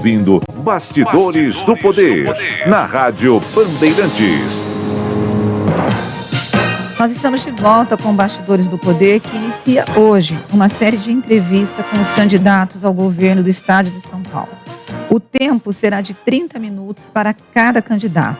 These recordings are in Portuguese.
Vindo Bastidores do Poder, na Rádio Bandeirantes. Nós estamos de volta com Bastidores do Poder, que inicia hoje uma série de entrevistas com os candidatos ao governo do estado de São Paulo. O tempo será de 30 minutos para cada candidato.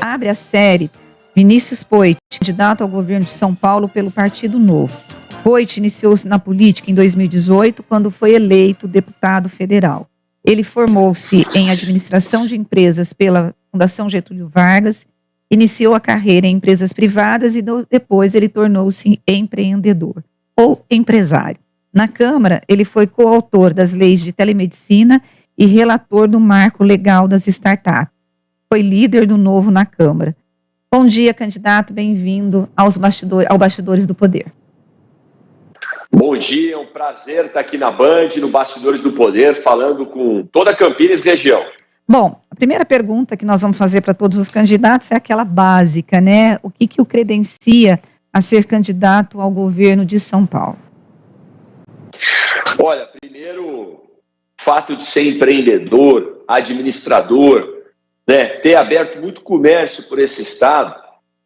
Abre a série Vinícius Poit, candidato ao governo de São Paulo pelo Partido Novo. Poit iniciou-se na política em 2018, quando foi eleito deputado federal. Ele formou-se em administração de empresas pela Fundação Getúlio Vargas, iniciou a carreira em empresas privadas e depois ele tornou-se empreendedor ou empresário. Na Câmara, ele foi coautor das leis de telemedicina e relator do marco legal das startups. Foi líder do Novo na Câmara. Bom dia, candidato, bem-vindo ao Bastidores do Poder. Bom dia, é um prazer estar aqui na Band, no Bastidores do Poder, falando com toda a Campinas região. Bom, a primeira pergunta que nós vamos fazer para todos os candidatos é aquela básica, né? O que o credencia a ser candidato ao governo de São Paulo? Olha, primeiro, o fato de ser empreendedor, administrador, né, ter aberto muito comércio por esse estado,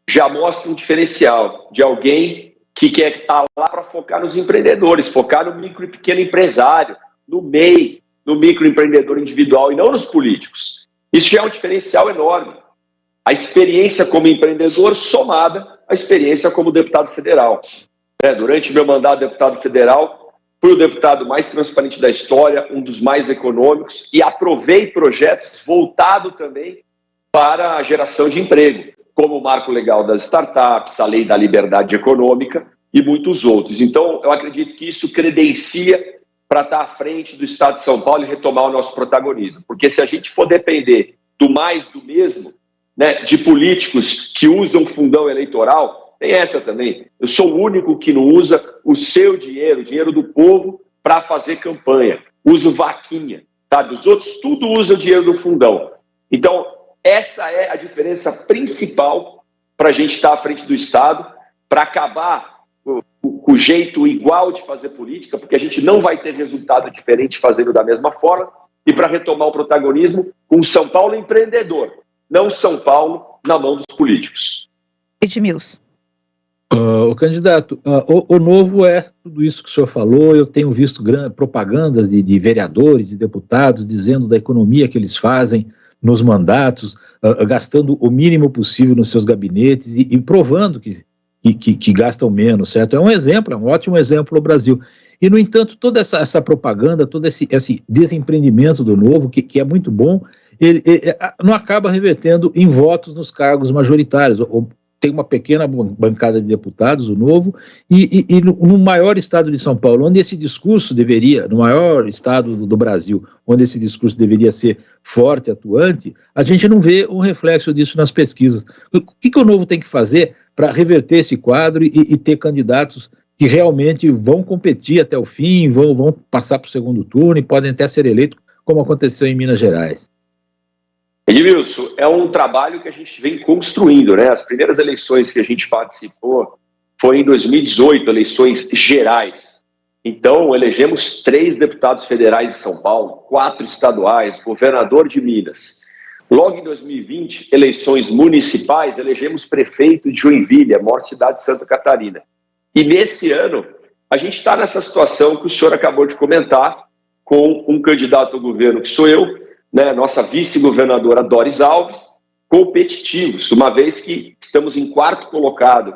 já mostra um diferencial de alguém que quer estar lá para focar nos empreendedores, focar no micro e pequeno empresário, no MEI, no microempreendedor individual e não nos políticos. Isso já é um diferencial enorme. A experiência como empreendedor somada à experiência como deputado federal. Durante meu mandato de deputado federal, fui o deputado mais transparente da história, um dos mais econômicos, e aprovei projetos voltados também para a geração de emprego, como o marco legal das startups, a lei da liberdade econômica e muitos outros. Então, eu acredito que isso credencia para estar à frente do estado de São Paulo e retomar o nosso protagonismo. Porque se a gente for depender do mais do mesmo, né, de políticos que usam fundão eleitoral, tem essa também. Eu sou o único que não usa o seu dinheiro, o dinheiro do povo, para fazer campanha. Uso vaquinha, sabe? Os outros tudo usam o dinheiro do fundão. Então, essa é a diferença principal para a gente estar à frente do Estado, para acabar com o jeito igual de fazer política, porque a gente não vai ter resultado diferente fazendo da mesma forma, e para retomar o protagonismo com São Paulo empreendedor, não São Paulo na mão dos políticos. Edmilson. O candidato, o Novo é tudo isso que o senhor falou. Eu tenho visto propagandas de vereadores, de deputados, dizendo da economia que eles fazem nos mandatos, gastando o mínimo possível nos seus gabinetes e provando que gastam menos, certo? É um exemplo, é um ótimo exemplo no Brasil. E, no entanto, toda essa propaganda, todo esse desempreendimento do Novo, que é muito bom, ele não acaba revertendo em votos nos cargos majoritários. Tem uma pequena bancada de deputados, o Novo, e no maior estado de São Paulo, onde esse discurso deveria, no maior estado do Brasil, onde esse discurso deveria ser forte, atuante, a gente não vê um reflexo disso nas pesquisas. O que o Novo tem que fazer para reverter esse quadro e ter candidatos que realmente vão competir até o fim, vão passar para o segundo turno e podem até ser eleitos, como aconteceu em Minas Gerais? Edmilson, é um trabalho que a gente vem construindo, né? As primeiras eleições que a gente participou foi em 2018, eleições gerais. Então, elegemos 3 deputados federais de São Paulo, 4 estaduais, governador de Minas. Logo em 2020, eleições municipais, elegemos prefeito de Joinville, a maior cidade de Santa Catarina. E nesse ano, a gente está nessa situação que o senhor acabou de comentar, com um candidato ao governo que sou eu, né, nossa vice-governadora Doris Alves, competitivos, uma vez que estamos em 4º colocado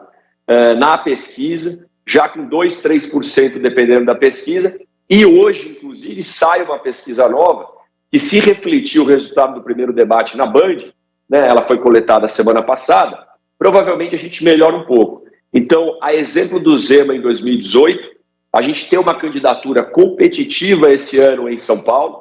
na pesquisa, já com 2%, 3% dependendo da pesquisa, e hoje, inclusive, sai uma pesquisa nova, que se refletiu o resultado do primeiro debate na Band, né, ela foi coletada semana passada, provavelmente a gente melhora um pouco. Então, a exemplo do Zema em 2018, a gente tem uma candidatura competitiva esse ano em São Paulo,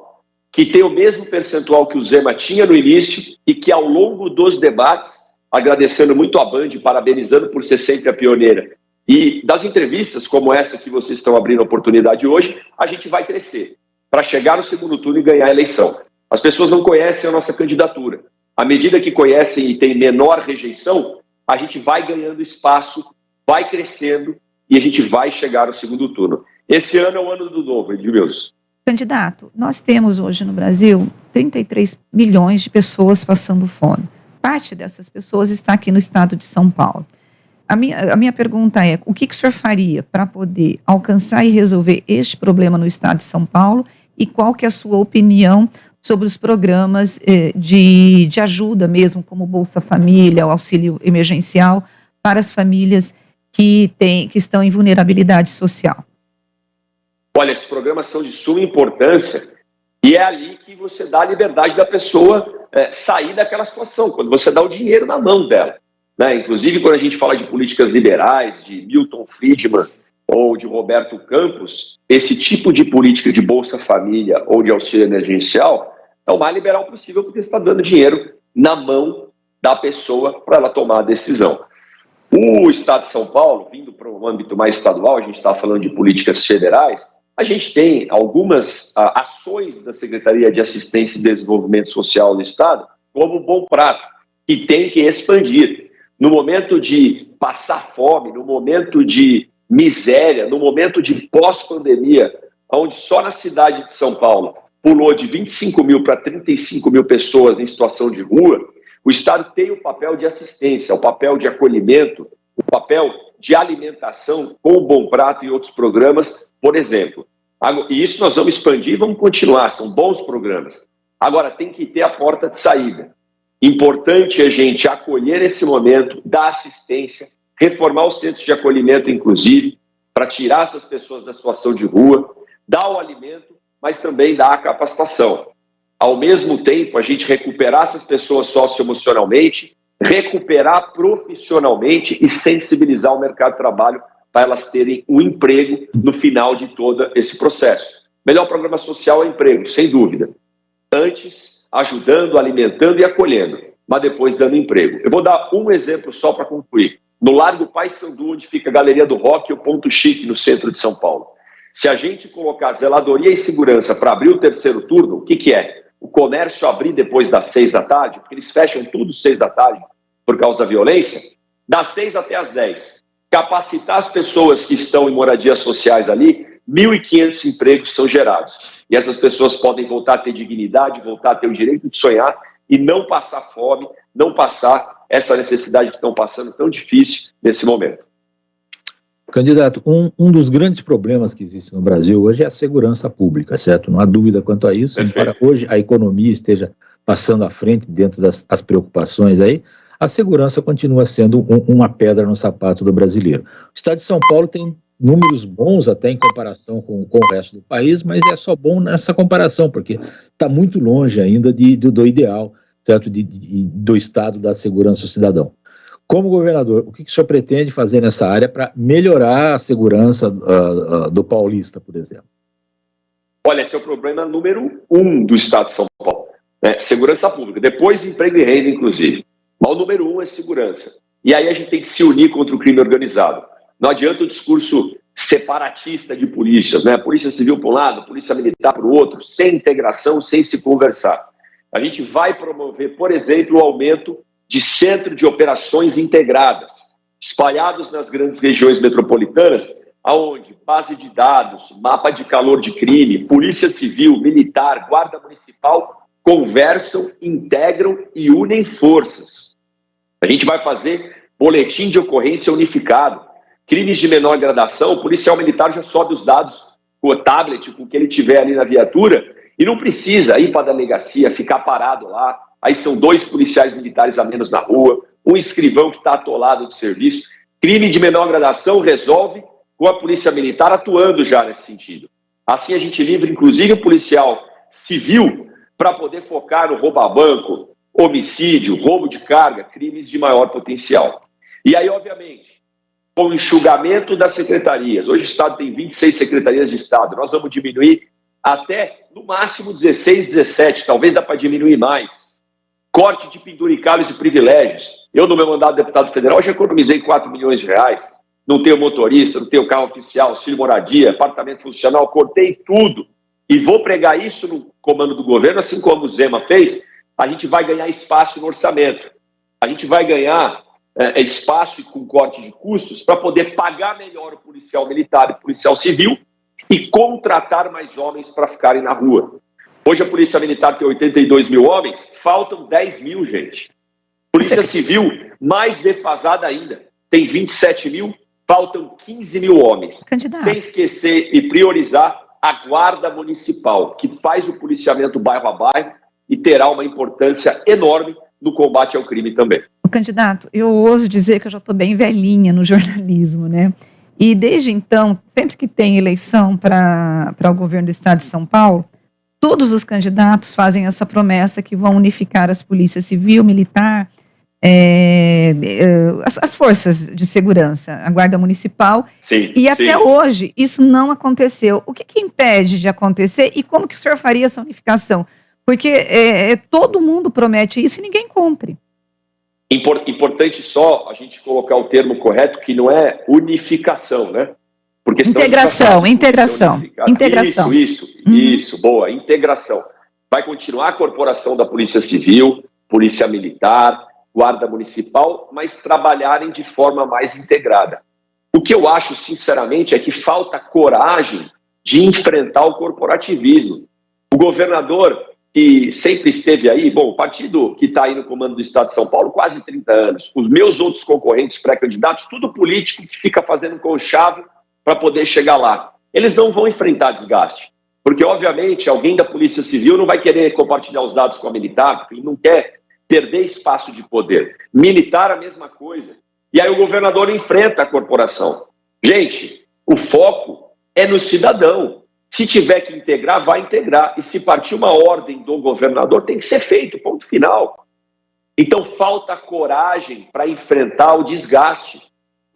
que tem o mesmo percentual que o Zema tinha no início e que ao longo dos debates, agradecendo muito a Band, parabenizando por ser sempre a pioneira, e das entrevistas como essa que vocês estão abrindo a oportunidade hoje, a gente vai crescer para chegar no segundo turno e ganhar a eleição. As pessoas não conhecem a nossa candidatura. À medida que conhecem e tem menor rejeição, a gente vai ganhando espaço, vai crescendo e a gente vai chegar no segundo turno. Esse ano é o ano do Novo, Edmilson. Candidato, nós temos hoje no Brasil 33 milhões de pessoas passando fome. Parte dessas pessoas está aqui no estado de São Paulo. A minha pergunta é, o que o senhor faria para poder alcançar e resolver este problema no estado de São Paulo e qual que é a sua opinião sobre os programas de ajuda mesmo, como Bolsa Família, o auxílio emergencial para as famílias que estão em vulnerabilidade social? Olha, esses programas são de suma importância e é ali que você dá a liberdade da pessoa sair daquela situação, quando você dá o dinheiro na mão dela. Né? Inclusive, quando a gente fala de políticas liberais, de Milton Friedman ou de Roberto Campos, esse tipo de política de Bolsa Família ou de auxílio emergencial é o mais liberal possível, porque você está dando dinheiro na mão da pessoa para ela tomar a decisão. O Estado de São Paulo, vindo para um âmbito mais estadual, a gente está falando de políticas federais, a gente tem algumas ações da Secretaria de Assistência e Desenvolvimento Social do Estado, como o Bom Prato, que tem que expandir. No momento de passar fome, no momento de miséria, no momento de pós-pandemia, onde só na cidade de São Paulo pulou de 25 mil para 35 mil pessoas em situação de rua, o Estado tem o papel de assistência, o papel de acolhimento, o papel de alimentação com o Bom Prato e outros programas, por exemplo. E isso nós vamos expandir e vamos continuar, são bons programas. Agora, tem que ter a porta de saída. Importante a gente acolher nesse momento, dar assistência, reformar os centros de acolhimento, inclusive, para tirar essas pessoas da situação de rua, dar o alimento, mas também dar a capacitação. Ao mesmo tempo, a gente recuperar essas pessoas socioemocionalmente, recuperar profissionalmente e sensibilizar o mercado de trabalho para elas terem um emprego no final de todo esse processo. Melhor programa social é emprego, sem dúvida. Antes, ajudando, alimentando e acolhendo, mas depois dando emprego. Eu vou dar um exemplo só para concluir. No Largo Paissandu, onde fica a Galeria do Rock e o Ponto Chique, no centro de São Paulo. Se a gente colocar zeladoria e segurança para abrir o terceiro turno, o que é? O comércio abrir depois das 6 da tarde, porque eles fecham tudo 6 da tarde por causa da violência, das 6 até as 10. Capacitar as pessoas que estão em moradias sociais ali, 1.500 empregos são gerados. E essas pessoas podem voltar a ter dignidade, voltar a ter o direito de sonhar e não passar fome, não passar essa necessidade que estão passando tão difícil nesse momento. Candidato, um dos grandes problemas que existe no Brasil hoje é a segurança pública, certo? Não há dúvida quanto a isso. Embora hoje a economia esteja passando à frente dentro das preocupações aí, a segurança continua sendo uma pedra no sapato do brasileiro. O Estado de São Paulo tem números bons até em comparação com o resto do país, mas é só bom nessa comparação, porque está muito longe ainda do ideal, certo? Do Estado da segurança do cidadão. Como governador, o que o senhor pretende fazer nessa área para melhorar a segurança do paulista, por exemplo? Olha, esse é o problema número 1 do Estado de São Paulo, né? Segurança pública, depois emprego e renda, inclusive. Mas o número 1 é segurança. E aí a gente tem que se unir contra o crime organizado. Não adianta o discurso separatista de polícias, né? Polícia Civil para um lado, Polícia Militar para o outro, sem integração, sem se conversar. A gente vai promover, por exemplo, o aumento de centro de operações integradas, espalhados nas grandes regiões metropolitanas, aonde base de dados, mapa de calor de crime, Polícia Civil, Militar, Guarda Municipal conversam, integram e unem forças. A gente vai fazer boletim de ocorrência unificado. Crimes de menor gradação, o policial militar já sobe os dados com o tablet, com o que ele tiver ali na viatura, e não precisa ir para a delegacia, ficar parado lá. Aí são 2 policiais militares a menos na rua, um escrivão que está atolado do serviço. Crime de menor gradação resolve com a polícia militar atuando já nesse sentido. Assim a gente livra, inclusive, o policial civil para poder focar no roubo a banco, homicídio, roubo de carga, crimes de maior potencial. E aí, obviamente, com o enxugamento das secretarias, hoje o Estado tem 26 secretarias de Estado, nós vamos diminuir até, no máximo, 16, 17, talvez dá para diminuir mais. Corte de penduricalhos e privilégios. Eu, no meu mandato de deputado federal, já economizei 4 milhões de reais. Não tenho motorista, não tenho carro oficial, auxílio moradia, apartamento funcional, cortei tudo. E vou pregar isso no comando do governo, assim como o Zema fez. A gente vai ganhar espaço no orçamento. A gente vai ganhar espaço e com corte de custos para poder pagar melhor o policial militar e o policial civil e contratar mais homens para ficarem na rua. Hoje a Polícia Militar tem 82 mil homens, faltam 10 mil, gente. Polícia Civil, mais defasada ainda, tem 27 mil, faltam 15 mil homens. Candidato. Sem esquecer e priorizar a Guarda Municipal, que faz o policiamento bairro a bairro e terá uma importância enorme no combate ao crime também. Candidato, eu ouso dizer que eu já estou bem velhinha no jornalismo, né? E desde então, sempre que tem eleição para o governo do estado de São Paulo, todos os candidatos fazem essa promessa que vão unificar as polícias civil, militar, as forças de segurança, a Guarda Municipal. Sim, e até hoje isso não aconteceu. O que impede de acontecer e como que o senhor faria essa unificação? Porque todo mundo promete isso e ninguém cumpre. Importante só a gente colocar o termo correto, que não é unificação, né? Porque integração. Isso, boa, integração. Vai continuar a corporação da Polícia Civil, Polícia Militar, Guarda Municipal, mas trabalharem de forma mais integrada. O que eu acho, sinceramente, é que falta coragem de enfrentar o corporativismo. O governador, que sempre esteve aí, bom, o partido que está aí no comando do Estado de São Paulo, quase 30 anos, os meus outros concorrentes pré-candidatos, tudo político que fica fazendo conchavo para poder chegar lá. Eles não vão enfrentar desgaste, porque, obviamente, alguém da Polícia Civil não vai querer compartilhar os dados com a militar, porque ele não quer perder espaço de poder. Militar, a mesma coisa. E aí o governador enfrenta a corporação. Gente, o foco é no cidadão. Se tiver que integrar, vai integrar. E se partir uma ordem do governador, tem que ser feito, ponto final. Então, falta coragem para enfrentar o desgaste.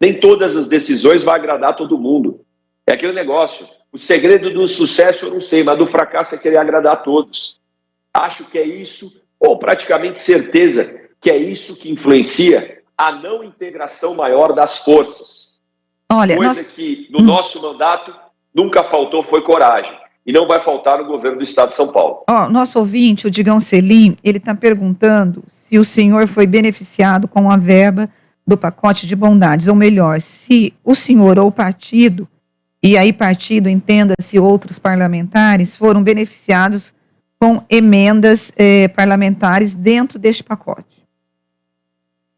Nem todas as decisões vão agradar todo mundo. É aquele negócio. O segredo do sucesso eu não sei, mas do fracasso é querer agradar a todos. Acho que é isso, ou praticamente certeza que é isso que influencia a não integração maior das forças. Olha, coisa que no nosso mandato nunca faltou foi coragem. E não vai faltar no governo do Estado de São Paulo. Nosso ouvinte, o Digão Selim, ele está perguntando se o senhor foi beneficiado com a verba do pacote de bondades, ou melhor, se o senhor ou o partido, e aí partido, entenda-se outros parlamentares, foram beneficiados com emendas parlamentares dentro deste pacote.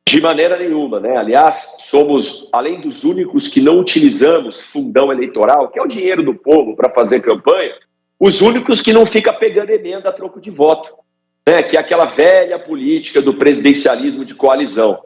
De maneira nenhuma, né? Aliás, somos, além dos únicos que não utilizamos fundão eleitoral, que é o dinheiro do povo para fazer campanha, os únicos que não fica pegando emenda a troco de voto, né? Que é aquela velha política do presidencialismo de coalizão.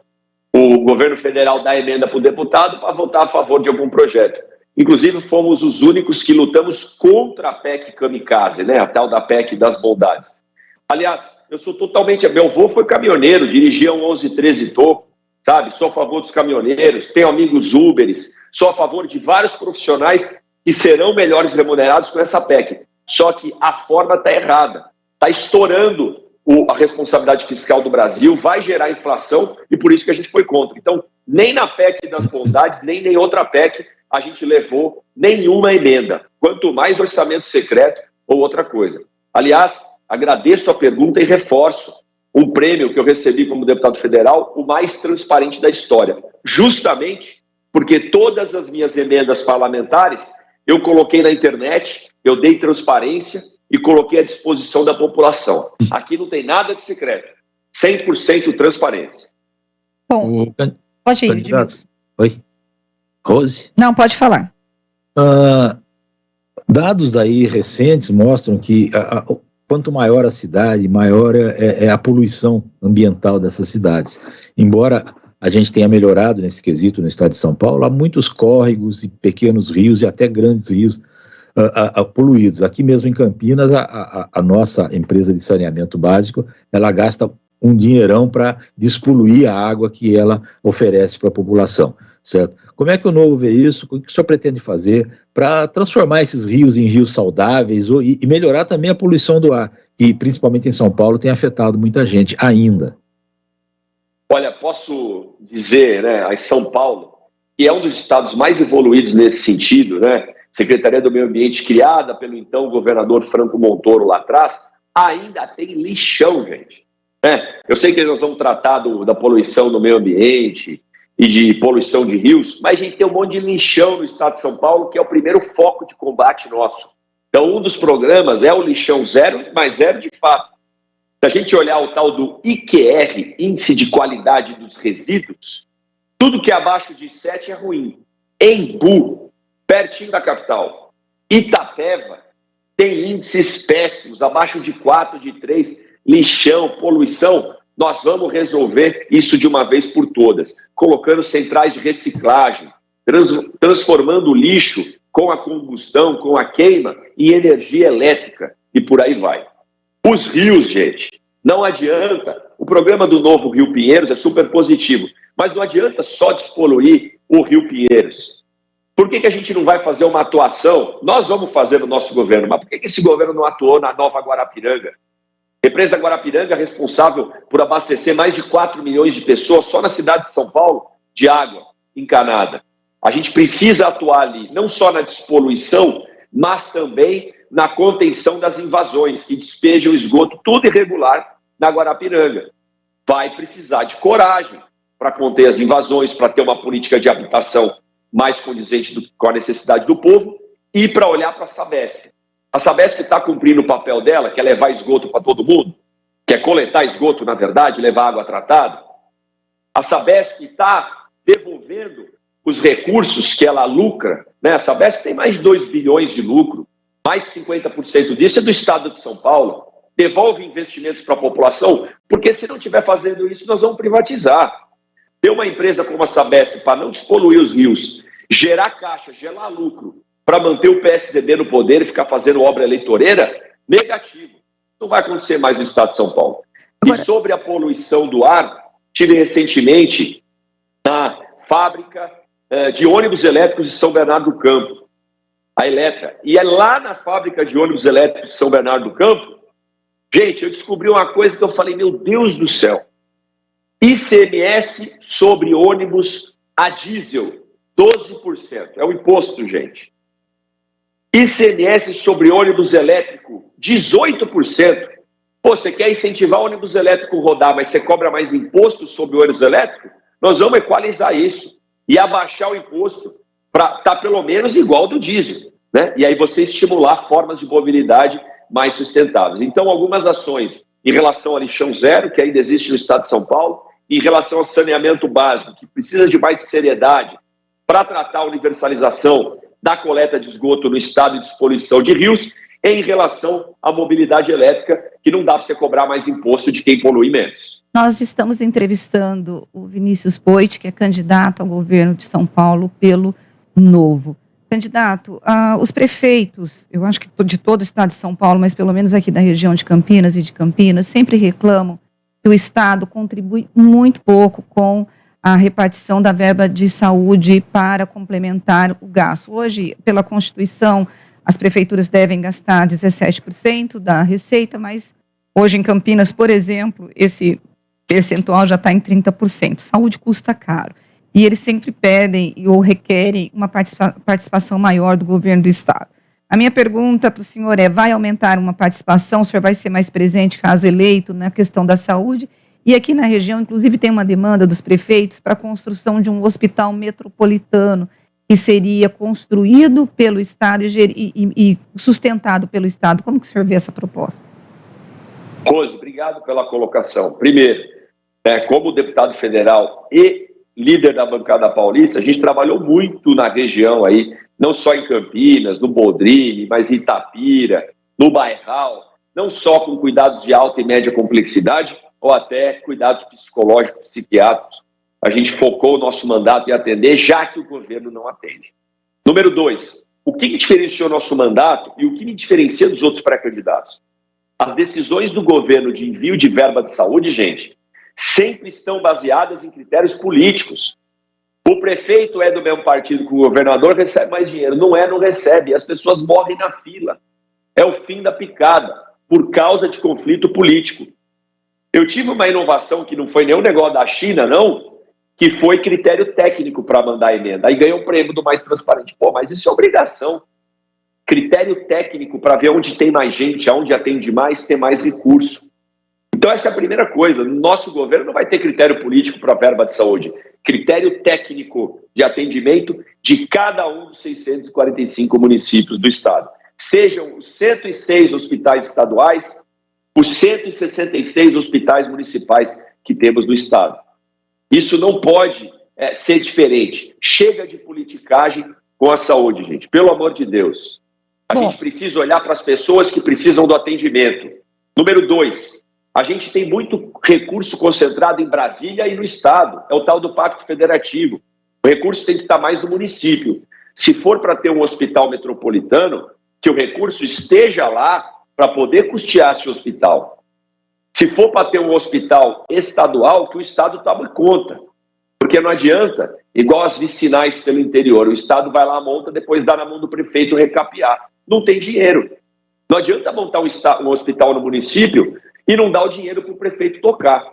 O governo federal dá emenda para o deputado para votar a favor de algum projeto. Inclusive, fomos os únicos que lutamos contra a PEC Kamikaze, né? A tal da PEC das bondades. Aliás, eu sou totalmente... Meu avô foi caminhoneiro, dirigia um 1113 Toco, sabe? Sou a favor dos caminhoneiros, tenho amigos Uberes, sou a favor de vários profissionais que serão melhores remunerados com essa PEC. Só que a forma está errada. Está estourando a responsabilidade fiscal do Brasil, vai gerar inflação e por isso que a gente foi contra. Então, nem na PEC das bondades, nem em outra PEC a gente levou nenhuma emenda. Quanto mais orçamento secreto ou outra coisa. Aliás, agradeço a pergunta e reforço um prêmio que eu recebi como deputado federal, o mais transparente da história. Justamente porque todas as minhas emendas parlamentares eu coloquei na internet, eu dei transparência e coloquei à disposição da população. Aqui não tem nada de secreto. 100% transparência. Bom, pode ir, Edmilson. Oi? Rose? Não, pode falar. Dados daí recentes mostram que quanto maior a cidade, maior é a poluição ambiental dessas cidades. Embora a gente tenha melhorado nesse quesito no estado de São Paulo, há muitos córregos e pequenos rios e até grandes rios poluídos. Aqui mesmo em Campinas, a nossa empresa de saneamento básico, ela gasta um dinheirão para despoluir a água que ela oferece para a população, certo? Como é que o Novo vê isso? O que o senhor pretende fazer para transformar esses rios em rios saudáveis e melhorar também a poluição do ar, que principalmente em São Paulo tem afetado muita gente ainda? Olha, posso dizer, né, em São Paulo, que é um dos estados mais evoluídos nesse sentido, né? Secretaria do Meio Ambiente criada pelo então governador Franco Montoro lá atrás, ainda tem lixão, gente. Eu sei que nós vamos tratar da poluição do meio ambiente e de poluição de rios, mas a gente tem um monte de lixão no estado de São Paulo, que é o primeiro foco de combate nosso. Então, um dos programas é o lixão zero, mas zero de fato. Se a gente olhar o tal do IQR, Índice de Qualidade dos Resíduos, tudo que é abaixo de 7 é ruim. Embu, pertinho da capital, Itapeva, tem índices péssimos, abaixo de 4, de 3, lixão, poluição. Nós vamos resolver isso de uma vez por todas, colocando centrais de reciclagem, transformando o lixo com a combustão, com a queima, em energia elétrica, e por aí vai. Os rios, gente, não adianta. O programa do novo Rio Pinheiros é super positivo, mas não adianta só despoluir o Rio Pinheiros. Por que a gente não vai fazer uma atuação? Nós vamos fazer no nosso governo, mas por que esse governo não atuou na Nova Guarapiranga? Represa Guarapiranga é responsável por abastecer mais de 4 milhões de pessoas só na cidade de São Paulo de água encanada. A gente precisa atuar ali, não só na despoluição, mas também na contenção das invasões, que despejam o esgoto tudo irregular na Guarapiranga. Vai precisar de coragem para conter as invasões, para ter uma política de habitação mais condizente com a necessidade do povo e para olhar para a Sabesp. A Sabesp está cumprindo o papel dela, que é levar esgoto para todo mundo, que é coletar esgoto, na verdade, levar água tratada. A Sabesp está devolvendo os recursos que ela lucra, né? A Sabesp tem mais de 2 bilhões de lucro, mais de 50% disso é do estado de São Paulo. Devolve investimentos para a população, porque se não estiver fazendo isso, nós vamos privatizar. Ter uma empresa como a Sabesp para não despoluir os rios, gerar caixa, gerar lucro, para manter o PSDB no poder e ficar fazendo obra eleitoreira, negativo. Não vai acontecer mais no estado de São Paulo. Agora... E sobre a poluição do ar, tive recentemente na fábrica de ônibus elétricos de São Bernardo do Campo, a Eletra. E é lá na fábrica de ônibus elétricos de São Bernardo do Campo, gente, eu descobri uma coisa que eu falei, meu Deus do céu, ICMS sobre ônibus a diesel, 12%. É o imposto, gente. ICMS sobre ônibus elétrico, 18%. Pô, você quer incentivar o ônibus elétrico a rodar, mas você cobra mais imposto sobre o ônibus elétrico? Nós vamos equalizar isso e abaixar o imposto para estar pelo menos igual ao do diesel, né? E aí você estimular formas de mobilidade mais sustentáveis. Então, algumas ações em relação a lixão zero, que ainda existe no estado de São Paulo, em relação ao saneamento básico, que precisa de mais seriedade para tratar a universalização da coleta de esgoto no estado de despoluição de rios, em relação à mobilidade elétrica, que não dá para você cobrar mais imposto de quem polui menos. Nós estamos entrevistando o Vinícius Poit, que é candidato ao governo de São Paulo pelo Novo. Candidato, os prefeitos, eu acho que de todo o estado de São Paulo, mas pelo menos aqui da região de Campinas e de Campinas, sempre reclamam que o estado contribui muito pouco com a repartição da verba de saúde para complementar o gasto. Hoje, pela Constituição, as prefeituras devem gastar 17% da receita, mas hoje em Campinas, por exemplo, esse percentual já está em 30%. Saúde custa caro. E eles sempre pedem ou requerem uma participação maior do governo do estado. A minha pergunta para o senhor é, vai aumentar uma participação? O senhor vai ser mais presente, caso eleito, na questão da saúde? E aqui na região, inclusive, tem uma demanda dos prefeitos para a construção de um hospital metropolitano, que seria construído pelo Estado e sustentado pelo Estado. Como que o senhor vê essa proposta? Rose, obrigado pela colocação. Primeiro, como deputado federal e líder da bancada paulista, a gente trabalhou muito na região aí, não só em Campinas, no Bodrini, mas em Itapira, no Bairral, não só com cuidados de alta e média complexidade, ou até cuidados psicológicos, psiquiátricos. A gente focou o nosso mandato em atender, já que o governo não atende. Número 2, o que diferenciou nosso mandato e o que me diferencia dos outros pré-candidatos? As decisões do governo de envio de verba de saúde, gente, sempre estão baseadas em critérios políticos. O prefeito é do mesmo partido que o governador, recebe mais dinheiro. Não recebe. As pessoas morrem na fila. É o fim da picada, por causa de conflito político. Eu tive uma inovação que não foi nenhum negócio da China, não, que foi critério técnico para mandar a emenda. Aí ganhou o prêmio do mais transparente. Pô, mas isso é obrigação. Critério técnico para ver onde tem mais gente, aonde atende mais, ter mais recurso. Então essa é a primeira coisa. Nosso governo não vai ter critério político para a verba de saúde. critério técnico de atendimento de cada um dos 645 municípios do estado. Sejam os 106 hospitais estaduais, os 166 hospitais municipais que temos no estado. Isso não pode ser diferente. Chega de politicagem com a saúde, gente. Pelo amor de Deus. A gente precisa olhar para as pessoas que precisam do atendimento. Número 2, a gente tem muito recurso concentrado em Brasília e no estado. É o tal do Pacto Federativo. O recurso tem que estar mais no município. Se for para ter um hospital metropolitano, que o recurso esteja lá para poder custear esse hospital. Se for para ter um hospital estadual, que o estado tome conta. Porque não adianta, igual as vicinais pelo interior, o estado vai lá, monta, depois dá na mão do prefeito recapear. Não tem dinheiro. Não adianta montar um hospital no município e não dar o dinheiro para o prefeito tocar.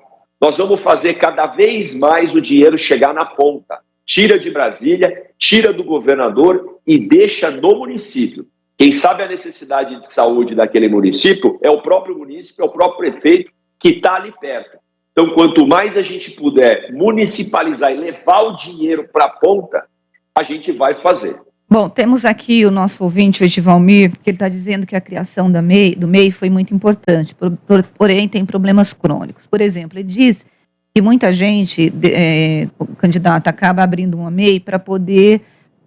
Nós vamos fazer cada vez mais o dinheiro chegar na ponta. Tira de Brasília, tira do governador e deixa no município. Quem sabe a necessidade de saúde daquele município é o próprio município, é o próprio prefeito que está ali perto. Então, quanto mais a gente puder municipalizar e levar o dinheiro para a ponta, a gente vai fazer. Bom, temos aqui o nosso ouvinte, o Edivalmir, que ele está dizendo que a criação do MEI foi muito importante, porém tem problemas crônicos. Por exemplo, ele diz que muita gente, o candidato, acaba abrindo uma MEI para poder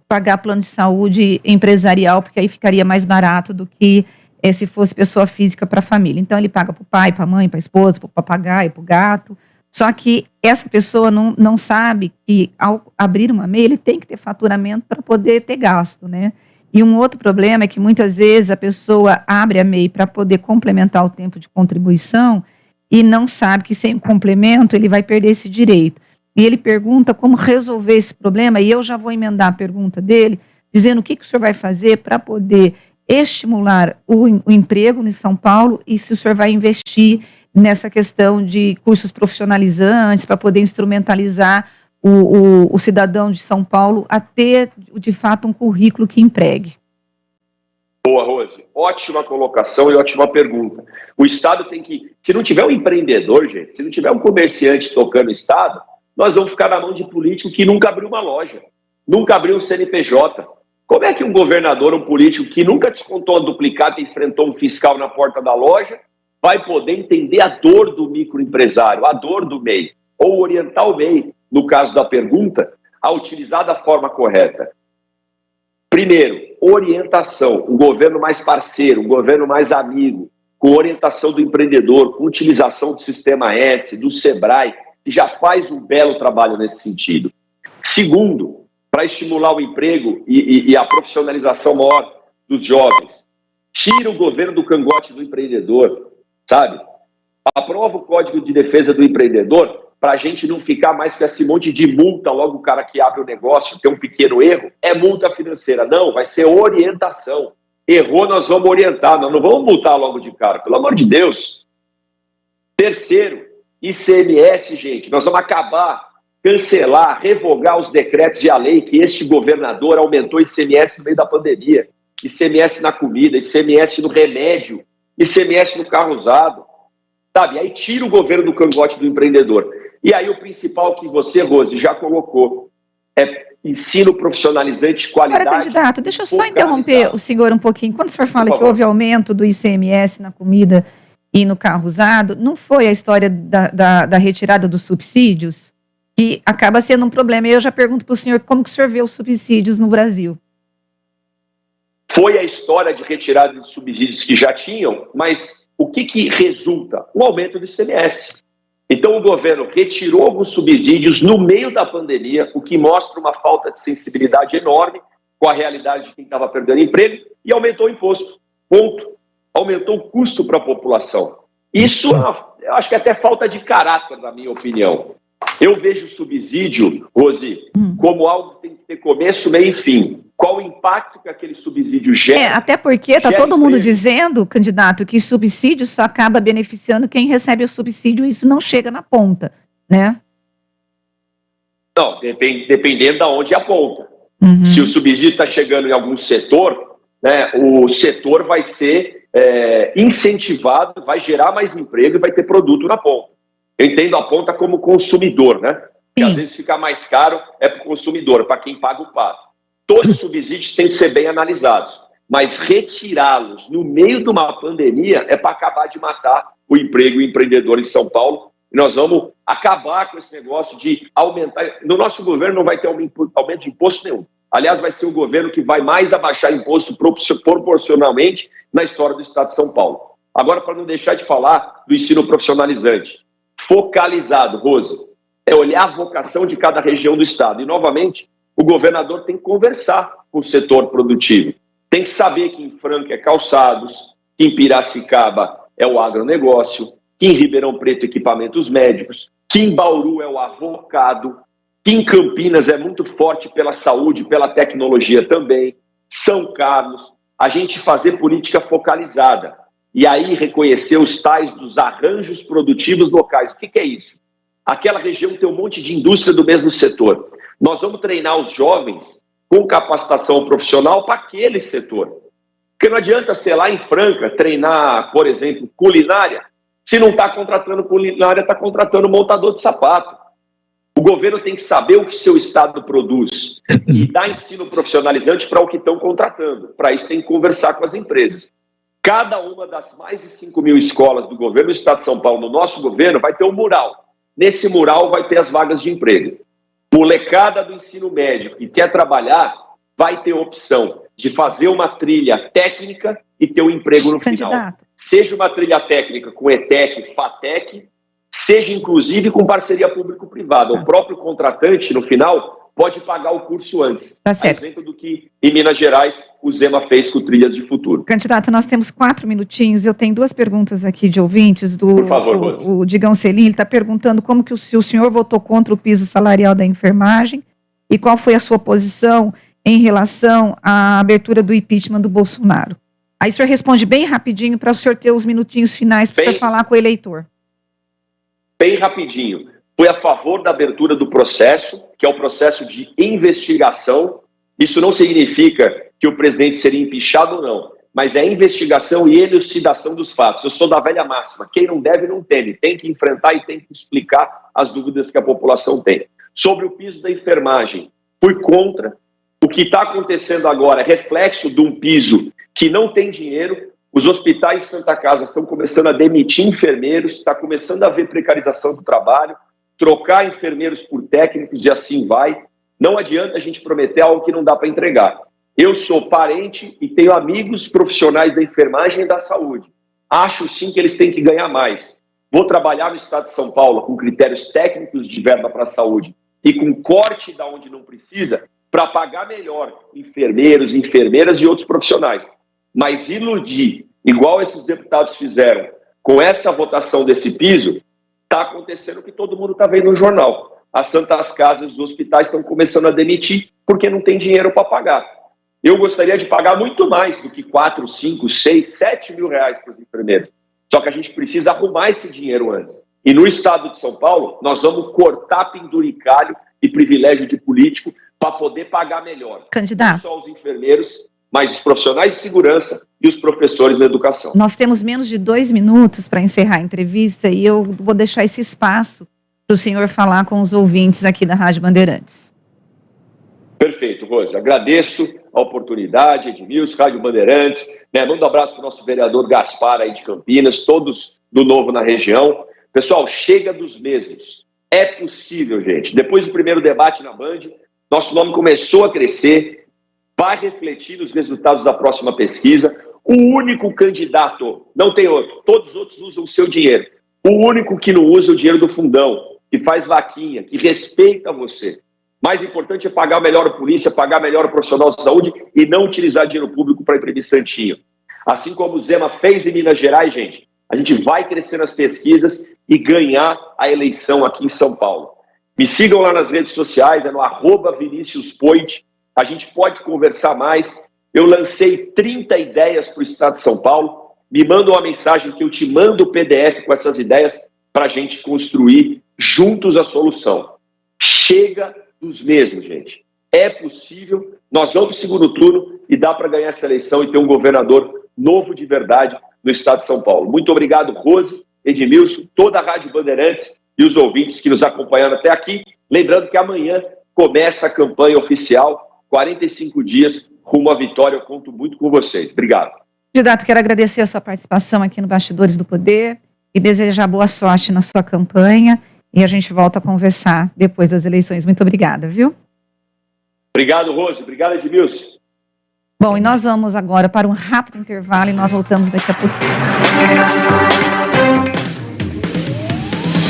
pagar plano de saúde empresarial, porque aí ficaria mais barato do que se fosse pessoa física para a família. Então, ele paga para o pai, para a mãe, para a esposa, para o papagaio, para o gato. Só que essa pessoa não sabe que, ao abrir uma MEI, ele tem que ter faturamento para poder ter gasto, né? E um outro problema é que, muitas vezes, a pessoa abre a MEI para poder complementar o tempo de contribuição e não sabe que, sem o complemento, ele vai perder esse direito. E ele pergunta como resolver esse problema, e eu já vou emendar a pergunta dele, dizendo o que o senhor vai fazer para poder estimular o emprego em São Paulo e se o senhor vai investir nessa questão de cursos profissionalizantes para poder instrumentalizar o cidadão de São Paulo a ter, de fato, um currículo que empregue. Boa, Rose. Ótima colocação e ótima pergunta. O Estado tem que... Se não tiver um empreendedor, gente, se não tiver um comerciante tocando o Estado, nós vamos ficar na mão de político que nunca abriu uma loja, nunca abriu um CNPJ. Como é que um governador, um político que nunca descontou a duplicata e enfrentou um fiscal na porta da loja vai poder entender a dor do microempresário, a dor do MEI, ou orientar o MEI, no caso da pergunta, a utilizar da forma correta? Primeiro, orientação, um governo mais parceiro, um governo mais amigo, com orientação do empreendedor, com utilização do Sistema S, do Sebrae, que já faz um belo trabalho nesse sentido. Segundo, para estimular o emprego e a profissionalização maior dos jovens, tira o governo do cangote do empreendedor, sabe? Aprova o Código de Defesa do Empreendedor para a gente não ficar mais com esse monte de multa logo o cara que abre o negócio tem um pequeno erro, é multa financeira. Não, vai ser orientação. Errou, nós vamos orientar, nós não vamos multar logo de cara, pelo amor de Deus. Terceiro, ICMS, gente, nós vamos acabar, cancelar, revogar os decretos e a lei que este governador aumentou ICMS no meio da pandemia, ICMS na comida, ICMS no remédio, ICMS no carro usado, sabe? Aí tira o governo do cangote do empreendedor. E aí o principal que você, Rose, já colocou é ensino profissionalizante de qualidade. Agora, candidato, deixa eu só interromper o senhor um pouquinho. Quando o senhor fala que houve aumento do ICMS na comida e no carro usado, não foi a história da retirada dos subsídios? Que acaba sendo um problema. E eu já pergunto para o senhor como que o senhor vê os subsídios no Brasil. Foi a história de retirada de subsídios que já tinham, mas o que resulta? O aumento do ICMS. Então o governo retirou alguns subsídios no meio da pandemia, o que mostra uma falta de sensibilidade enorme com a realidade de quem estava perdendo emprego, e aumentou o imposto. Ponto. Aumentou o custo para a população. Isso, eu acho que é até falta de caráter, na minha opinião. Eu vejo o subsídio, Rose, como algo que tem que ter começo, meio e fim. Qual o impacto que aquele subsídio gera? Até porque está todo mundo dizendo, candidato, que subsídio só acaba beneficiando quem recebe o subsídio e isso não chega na ponta, né? Não, dependendo de onde aponta. Se o subsídio está chegando em algum setor, né, o setor vai ser incentivado, vai gerar mais emprego e vai ter produto na ponta. Eu entendo a ponta como consumidor, né? que às vezes fica mais caro é para o consumidor, para quem paga o pato. Todos os subsídios têm que ser bem analisados, mas retirá-los no meio de uma pandemia é para acabar de matar o emprego e o empreendedor em São Paulo. E nós vamos acabar com esse negócio de aumentar. No nosso governo não vai ter aumento de imposto nenhum. Aliás, vai ser o governo que vai mais abaixar imposto proporcionalmente na história do Estado de São Paulo. Agora, para não deixar de falar do ensino profissionalizante, focalizado, Rose, é olhar a vocação de cada região do Estado. E, novamente, o governador tem que conversar com o setor produtivo. Tem que saber que em Franca é calçados, que em Piracicaba é o agronegócio, que em Ribeirão Preto equipamentos médicos, que em Bauru é o avocado, que em Campinas é muito forte pela saúde, pela tecnologia também, São Carlos, a gente fazer política focalizada e aí reconhecer os tais dos arranjos produtivos locais. O que é isso? Aquela região tem um monte de indústria do mesmo setor. Nós vamos treinar os jovens com capacitação profissional para aquele setor. Porque não adianta, sei lá, em Franca, treinar, por exemplo, culinária, se não está contratando culinária, está contratando montador de sapato. O governo tem que saber o que seu estado produz e dar ensino profissionalizante para o que estão contratando. Para isso tem que conversar com as empresas. Cada uma das mais de 5 mil escolas do governo do Estado de São Paulo, no nosso governo, vai ter um mural. Nesse mural vai ter as vagas de emprego. Molecada do ensino médio que quer trabalhar vai ter opção de fazer uma trilha técnica e ter um emprego no final. Seja uma trilha técnica com ETEC, FATEC, seja inclusive com parceria público-privada. O próprio contratante, no final, pode pagar o curso antes. Tá certo. A exemplo do que em Minas Gerais o Zema fez com Trilhas de Futuro. Candidato, nós temos 4 minutinhos. Eu tenho 2 perguntas aqui de ouvintes. Por favor, o Digão Celim, ele está perguntando como que se o senhor votou contra o piso salarial da enfermagem e qual foi a sua posição em relação à abertura do impeachment do Bolsonaro. Aí o senhor responde bem rapidinho para o senhor ter os minutinhos finais para o senhor falar com o eleitor. Bem rapidinho. Fui a favor da abertura do processo, que é o processo de investigação. Isso não significa que o presidente seria empichado ou não, mas é investigação e elucidação dos fatos. Eu sou da velha máxima, quem não deve não teme, tem que enfrentar e tem que explicar as dúvidas que a população tem. Sobre o piso da enfermagem, fui contra. O que está acontecendo agora é reflexo de um piso que não tem dinheiro. Os hospitais de Santa Casa estão começando a demitir enfermeiros, está começando a haver precarização do trabalho, trocar enfermeiros por técnicos e assim vai. Não adianta a gente prometer algo que não dá para entregar. Eu sou parente e tenho amigos profissionais da enfermagem e da saúde. Acho sim que eles têm que ganhar mais. Vou trabalhar no Estado de São Paulo com critérios técnicos de verba para a saúde e com corte da onde não precisa para pagar melhor enfermeiros, enfermeiras e outros profissionais. Mas iludir, igual esses deputados fizeram com essa votação desse piso, está acontecendo o que todo mundo está vendo no jornal. As santas casas, os hospitais estão começando a demitir porque não tem dinheiro para pagar. Eu gostaria de pagar muito mais do que 4, 5, 6, 7 mil reais para os enfermeiros. Só que a gente precisa arrumar esse dinheiro antes. E no estado de São Paulo, nós vamos cortar penduricalho e privilégio de político para poder pagar melhor. Candidato. Não só os enfermeiros, mas os profissionais de segurança e os professores da educação. Nós temos menos de 2 minutos para encerrar a entrevista e eu vou deixar esse espaço para o senhor falar com os ouvintes aqui da Rádio Bandeirantes. Perfeito, Rose. Agradeço a oportunidade, Edmilson, Rádio Bandeirantes. Mando um abraço para o nosso vereador Gaspar aí de Campinas, todos do Novo na região. Pessoal, chega dos mesmos. É possível, gente. Depois do primeiro debate na Band, nosso nome começou a crescer, vai refletir nos resultados da próxima pesquisa. O único candidato, não tem outro, todos os outros usam o seu dinheiro. O único que não usa o dinheiro do fundão, que faz vaquinha, que respeita você. Mais importante é pagar melhor a polícia, pagar melhor o profissional de saúde e não utilizar dinheiro público para imprimir santinho. Assim como o Zema fez em Minas Gerais, gente, a gente vai crescer nas pesquisas e ganhar a eleição aqui em São Paulo. Me sigam lá nas redes sociais, é no @ViniciusPoit. A gente pode conversar mais. Eu lancei 30 ideias para o Estado de São Paulo. Me manda uma mensagem que eu te mando o PDF com essas ideias para a gente construir juntos a solução. Chega dos mesmos, gente. É possível, nós vamos para o segundo turno e dá para ganhar essa eleição e ter um governador novo de verdade no Estado de São Paulo. Muito obrigado, Rose, Edmilson, toda a Rádio Bandeirantes e os ouvintes que nos acompanharam até aqui. Lembrando que amanhã começa a campanha oficial, 45 dias rumo à vitória. Eu conto muito com vocês. Obrigado. Candidato, quero agradecer a sua participação aqui no Bastidores do Poder e desejar boa sorte na sua campanha. E a gente volta a conversar depois das eleições. Muito obrigada, viu? Obrigado, Rose. Obrigado, Edmilson. Bom, e nós vamos agora para um rápido intervalo e nós voltamos daqui a pouquinho.